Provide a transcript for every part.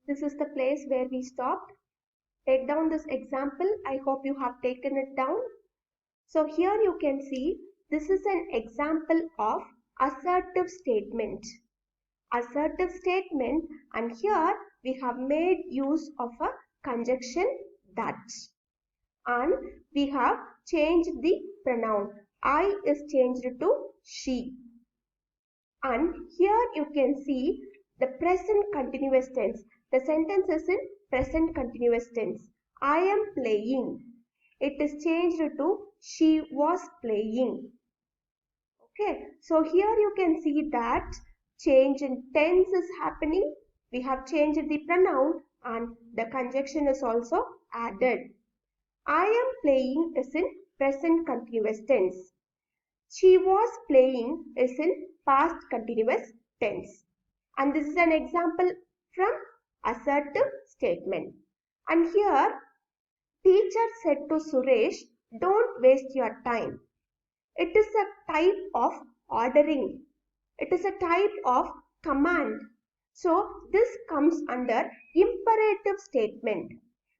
This is the place where we stopped. Take down this example. I hope you have taken it down. So here you can see this is an example of assertive statement. Assertive statement, and here we have made use of a conjunction that, and we have changed the pronoun. I is changed to she. And here you can see the present continuous tense. The sentence is in present continuous tense. I am playing. It is changed to she was playing. Okay, so here you can see that change in tense is happening. We have changed the pronoun and the conjunction is also added. I am playing is in present continuous tense. She was playing is in past continuous tense. And this is an example from assertive statement. And here, teacher said to Suresh, don't waste your time. It is a type of ordering. It is a type of command. So this comes under imperative statement.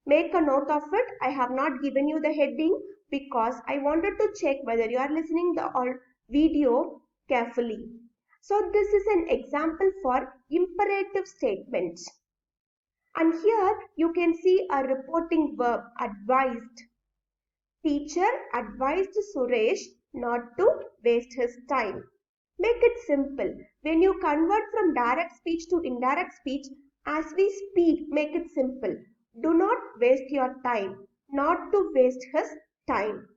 Make a note of it. I have not given you the heading because I wanted to check whether you are listening the video carefully. So this is an example for imperative statement. And here you can see a reporting verb, advised. Teacher advised Suresh not to waste his time. Make it simple. When you convert from direct speech to indirect speech, as we speak, make it simple. Do not waste your time. Not to waste his time.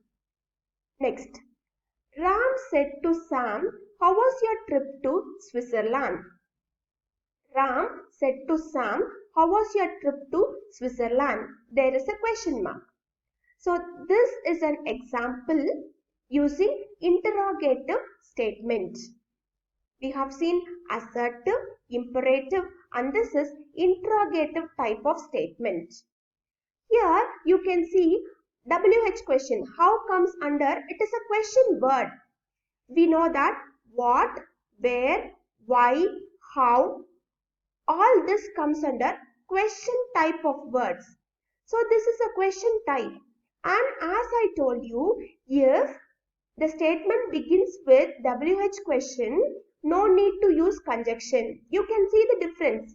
Next. Ram said to Sam, how was your trip to Switzerland? Ram said to Sam, how was your trip to Switzerland? There is a question mark. So this is an example using interrogative statement. We have seen assertive, imperative, and this is interrogative type of statement. Here you can see WH question. How comes under? It is a question word. We know that what, where, why, how, all this comes under question type of words. So this is a question type. And as I told you, if the statement begins with WH question, no need to use conjunction. You can see the difference.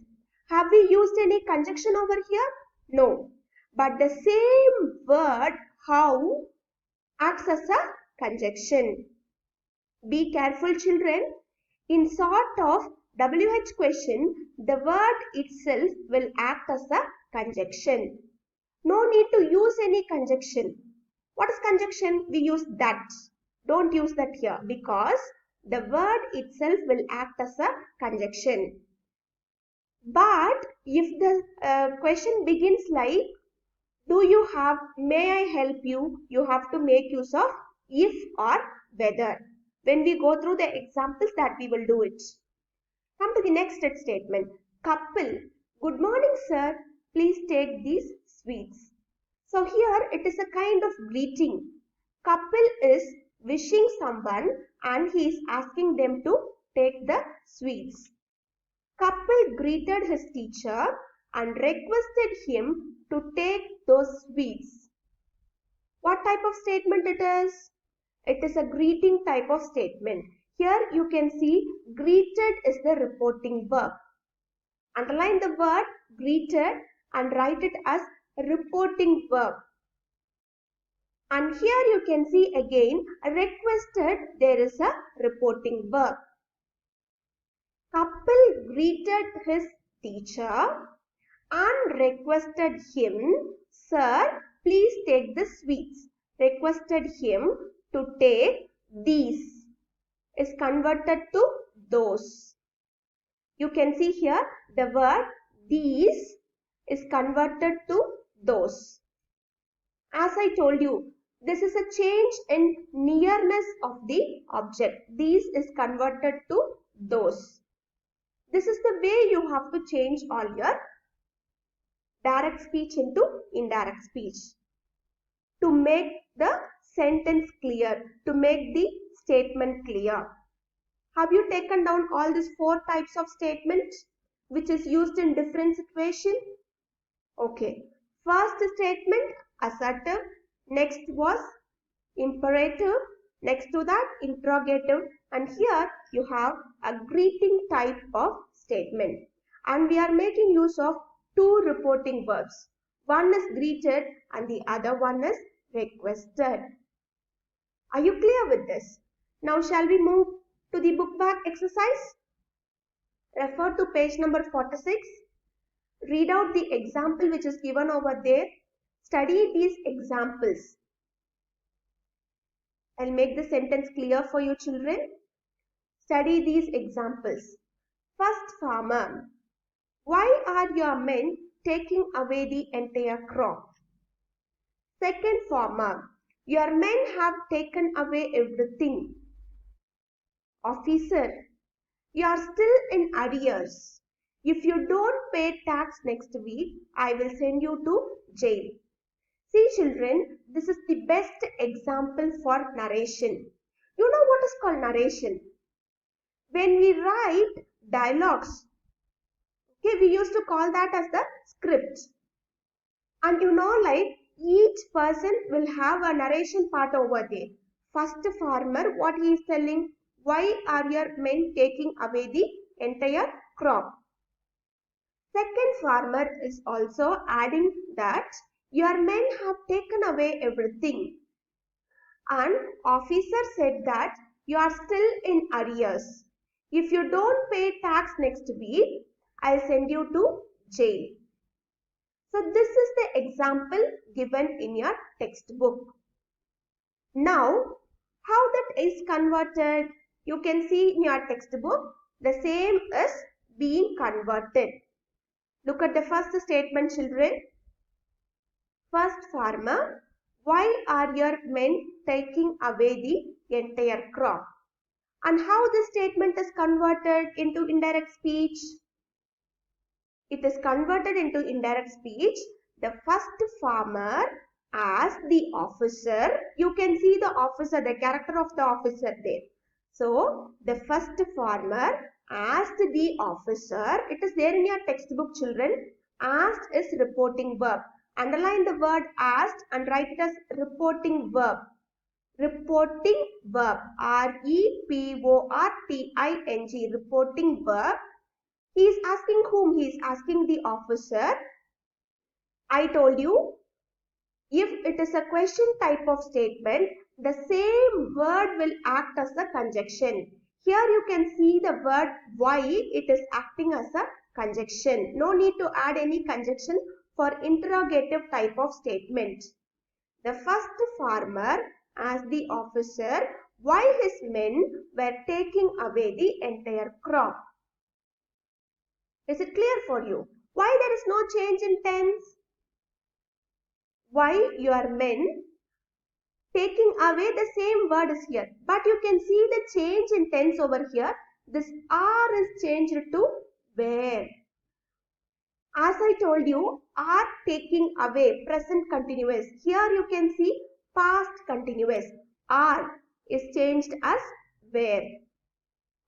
Have we used any conjunction over here? No. But the same word, how, acts as a conjunction. Be careful, children. In sort of WH question, the word itself will act as a conjunction. No need to use any conjunction. What is conjunction? We use that. Don't use that here because the word itself will act as a conjunction. But if the question begins like, do you have, may I help you? You have to make use of if or whether. When we go through the examples that we will do it. Come to the next statement. Couple. Good morning, sir. Please take these sweets. So here it is a kind of greeting. Couple is wishing someone and he is asking them to take the sweets. Couple greeted his teacher and requested him to take those sweets. What type of statement it is? It is a greeting type of statement. Here you can see greeted is the reporting verb. Underline the word greeted and write it as reporting verb. And here you can see again requested, there is a reporting verb. Couple greeted his teacher and requested him, sir, please take the sweets. Requested him to take these is converted to those. You can see here the word these is converted to those. As I told you, this is a change in nearness of the object. These is converted to those. This is the way you have to change all your direct speech into indirect speech. To make the sentence clear, to make the statement clear. Have you taken down all these 4 types of statements? which is used in different situations? Okay. First statement, assertive. Next was imperative. Next to that, interrogative. And here you have a greeting type of statement. And we are making use of two reporting verbs. One is greeted and the other one is requested. Are you clear with this? Now shall we move to the book back exercise? Refer to page number 46. Read out the example which is given over there. Study these examples. I'll make the sentence clear for you children. Study these examples. First farmer. Why are your men taking away the entire crop? Second farmer. Your men have taken away everything. Officer. You are still in arrears. If you don't pay tax next week, I will send you to jail. See children, this is the best example for narration. You know what is called narration? When we write dialogues, okay, we used to call that as the script. And you know, like each person will have a narration part over there. First farmer, what he is telling? Why are your men taking away the entire crop? Second farmer is also adding that your men have taken away everything. And officer said that you are still in arrears. If you don't pay tax next week, I'll send you to jail. So this is the example given in your textbook. Now, how that is converted? You can see in your textbook, the same is being converted. Look at the first statement, children. First farmer, why are your men taking away the entire crop? And how this statement is converted into indirect speech? It is converted into indirect speech. The first farmer asked the officer. You can see the officer, the character of the officer there. So, the first farmer asked the officer. It is there in your textbook, children. Asked is reporting verb. Underline the word asked and write it as reporting verb. Reporting verb. R-E-P-O-R-T-I-N-G. Reporting verb. He is asking whom? He is asking the officer. I told you, if it is a question type of statement, the same word will act as a conjunction. Here you can see the word why, it is acting as a conjunction. No need to add any conjunction for interrogative type of statement. The first farmer asked the officer why his men were taking away the entire crop. Is it clear for you? Why there is no change in tense? Why your men? Taking away, the same word is here. But you can see the change in tense over here. This are is changed to where. As I told you, are taking away, present continuous. Here you can see past continuous. Are is changed as where.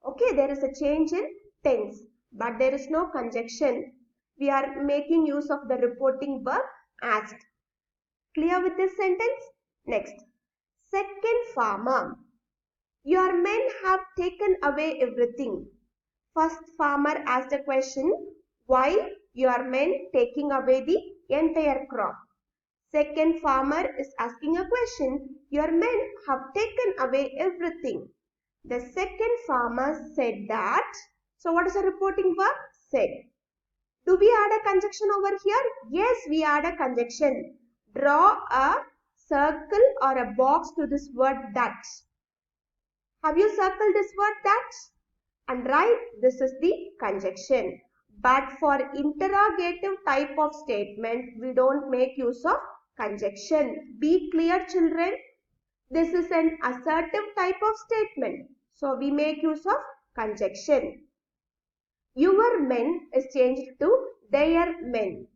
Okay, there is a change in tense. But there is no conjunction. We are making use of the reporting verb asked. Clear with this sentence? Next. Second farmer. Your men have taken away everything. First farmer asked a question. Why your men taking away the entire crop? Second farmer is asking a question. Your men have taken away everything. The second farmer said that. So what is the reporting verb? Said. Do we add a conjunction over here? Yes, we add a conjunction. Draw a circle or a box to this word that. Have you circled this word that? And write this is the conjunction. But for interrogative type of statement, we don't make use of conjunction. Be clear, children. This is an assertive type of statement. So we make use of conjunction. Your men is changed to their men.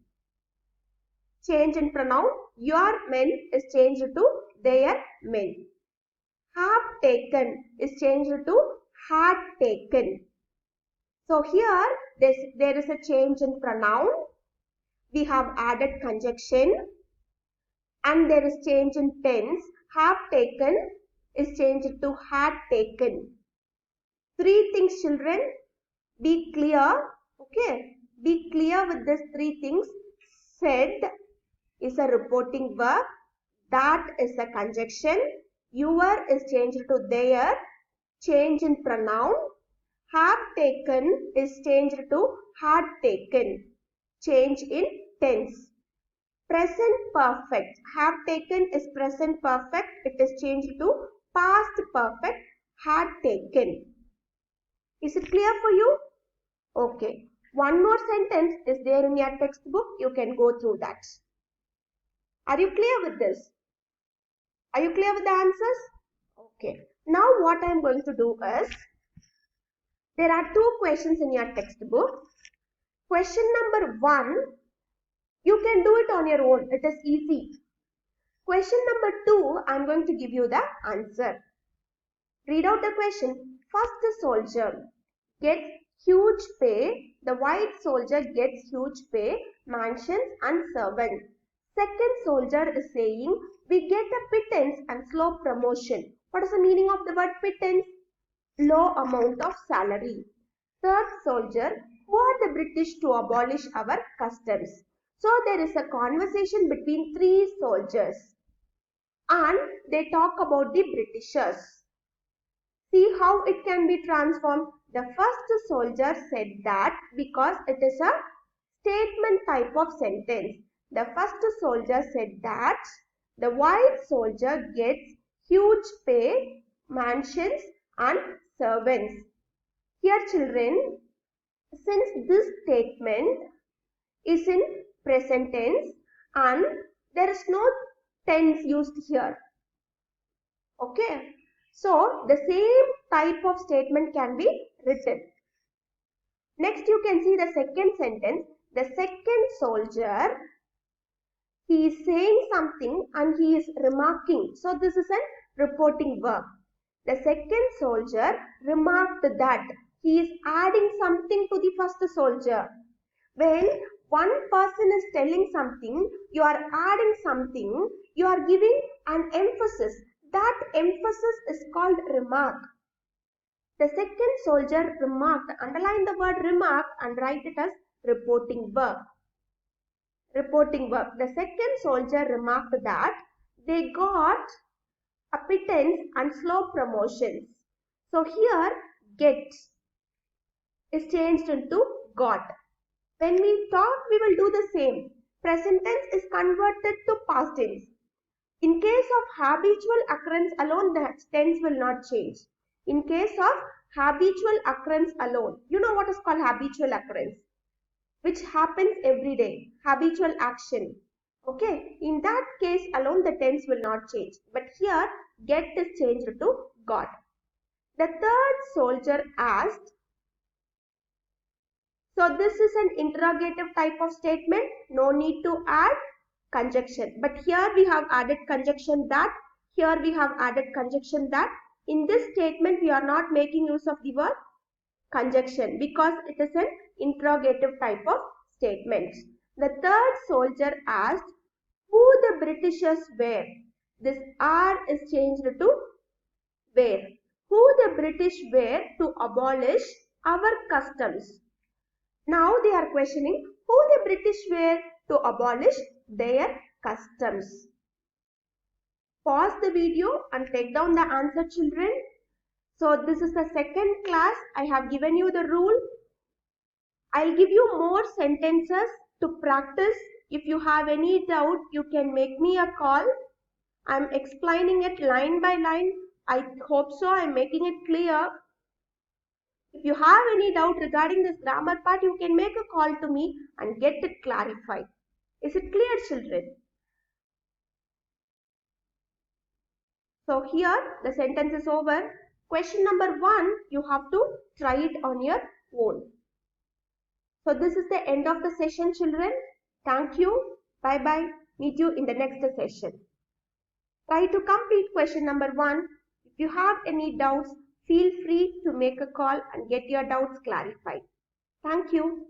Change in pronoun. Your men is changed to their men. Have taken is changed to had taken. So here there is a change in pronoun. We have added conjunction and there is change in tense. Have taken is changed to had taken. 3 things, children. Be clear. Okay. Be clear with these 3 things. Said is a reporting verb. That is a conjunction. Your is changed to their. Change in pronoun. Have taken is changed to had taken. Change in tense. Present perfect. Have taken is present perfect. It is changed to past perfect. Had taken. Is it clear for you? Okay. One more sentence is there in your textbook. You can go through that. Are you clear with this? Are you clear with the answers? Okay. Now what I am going to do is, there are 2 questions in your textbook. Question number 1, you can do it on your own. It is easy. Question number 2, I am going to give you the answer. Read out the question. First soldier gets huge pay. The white soldier gets huge pay, mansions and servants. Second soldier is saying, we get a pittance and slow promotion. What is the meaning of the word pittance? Low amount of salary. Third soldier, who are the British to abolish our customs? So there is a conversation between 3 soldiers and they talk about the Britishers. See how it can be transformed. The first soldier said that because it is a statement type of sentence. The first soldier said that the white soldier gets huge pay, mansions and servants. Here children, since this statement is in present tense and there is no tense used here. Okay. So the same type of statement can be written. Next you can see the second sentence. The second soldier, he is saying something and he is remarking. So this is a reporting verb. The second soldier remarked that. He is adding something to the first soldier. When one person is telling something, you are adding something, you are giving an emphasis. That emphasis is called remark. The second soldier remarked. Underline the word remark and write it as reporting verb. Reporting verb. The second soldier remarked that they got a pittance and slow promotions. So here get is changed into got. When we talk, we will do the same. Present tense is converted to past tense. In case of habitual occurrence alone, the tense will not change. In case of habitual occurrence alone, you know what is called habitual occurrence, which happens every day, habitual action. Okay, in that case alone, the tense will not change. But here, get is changed to got. The third soldier asked. So this is an interrogative type of statement. No need to add conjunction. But here we have added conjunction that. Here we have added conjunction that. In this statement, we are not making use of the word conjunction because it is an interrogative type of statement. The third soldier asked who the Britishers were. This R is changed to were. Who the British were to abolish our customs. Now they are questioning who the British were to abolish their customs. Pause the video and take down the answer, children. So this is the second class. I have given you the rule. I'll give you more sentences to practice. If you have any doubt, you can make me a call. I'm explaining it line by line. I hope so. I'm making it clear. If you have any doubt regarding this grammar part, you can make a call to me and get it clarified. Is it clear, children? So here the sentence is over. Question number 1, you have to try it on your own. So this is the end of the session, children. Thank you. Bye-bye. Meet you in the next session. Try to complete question number 1. If you have any doubts, feel free to make a call and get your doubts clarified. Thank you.